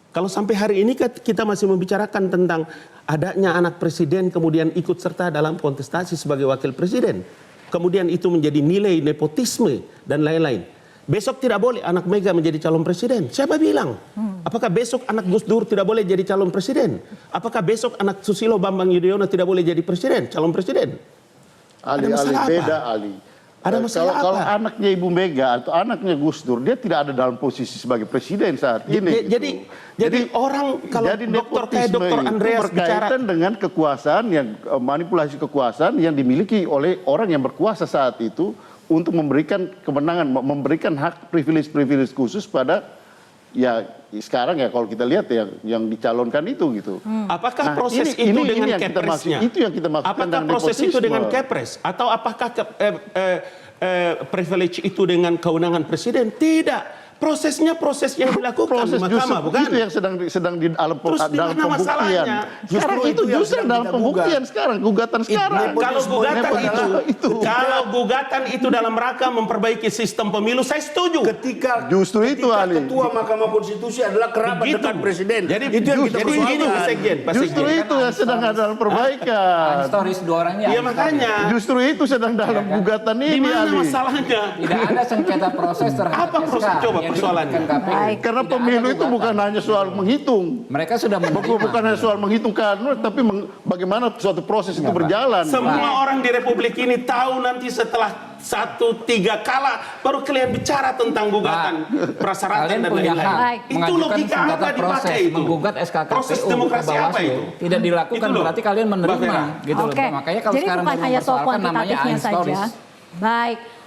Kalau sampai hari ini kita masih membicarakan tentang adanya anak presiden kemudian ikut serta dalam kontestasi sebagai wakil presiden. Kemudian itu menjadi nilai nepotisme dan lain-lain. Besok tidak boleh anak Mega menjadi calon presiden. Siapa bilang? Apakah besok anak Gus Dur tidak boleh jadi calon presiden? Apakah besok anak Susilo Bambang Yudhoyono tidak boleh jadi presiden, calon presiden? Ali beda Ali. Ada masalah kalau apa? anaknya Ibu Mega atau anaknya Gus Dur, dia tidak ada dalam posisi sebagai presiden saat ini. Jadi orang kalau dokter kayak Dokter Andreas berkaitan dengan kekuasaan yang manipulasi kekuasaan yang dimiliki oleh orang yang berkuasa saat itu untuk memberikan kemenangan, memberikan hak privilege khusus pada ya sekarang ya kalau kita lihat ya yang dicalonkan itu gitu. Apakah proses itu dengan kepresnya? Itu yang kita maksudkan. Apakah proses itu dengan kepres atau apakah privilege itu dengan kewenangan presiden? Tidak. Prosesnya proses yang dilakukan di mahkamah, bukan? Itu yang sedang di dalam pembuktian. Sekarang itu justru dalam pembuktian sekarang, gugatan sekarang. Kalau gugatan itu dalam rangka memperbaiki sistem pemilu, saya setuju. Ketika Ketua Mahkamah Konstitusi adalah kerabat dekat presiden. Jadi itu yang kita persoalkan. Justru itu yang sedang ada dalam perbaikan. Historis dua orangnya. Iya makanya. Justru itu sedang dalam gugatan ini. Di mana masalahnya? Tidak ada sengketa proses terhadap Apa proses? Coba persoalannya. Karena pemilu itu bukan hanya soal menghitung. Mereka sudah bukan hanya soal menghitung kanun, tapi bagaimana suatu proses itu berjalan. Semua orang di Republik ini tahu nanti setelah 1-3 kala baru kalian bicara tentang gugatan prasyarat dan lain-lain. Itu logika apa dipakai itu? Menggugat SKKPU, proses demokrasi apa itu? Tidak dilakukan berarti kalian menerima gitu loh. Makanya kalau jadi sekarang bukan hanya soal kuantitatifnya saja. Baik.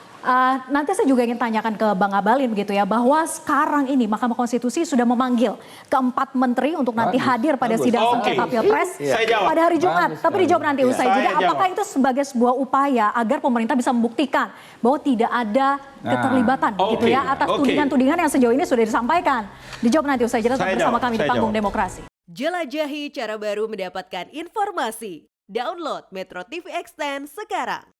Nanti saya juga ingin tanyakan ke Bang Abalin begitu ya, bahwa sekarang ini Mahkamah Konstitusi sudah memanggil keempat menteri untuk nanti hadir pada sidang sengketa Pilpres pada hari Jumat. Tapi dijawab nanti usai jeda. Apakah itu sebagai sebuah upaya agar pemerintah bisa membuktikan bahwa tidak ada keterlibatan gitu ya atas tudingan-tudingan yang sejauh ini sudah disampaikan? Dijawab nanti usai jeda bersama kami di Panggung Demokrasi. Jelajahi cara baru mendapatkan informasi. Download Metro TV Extend sekarang.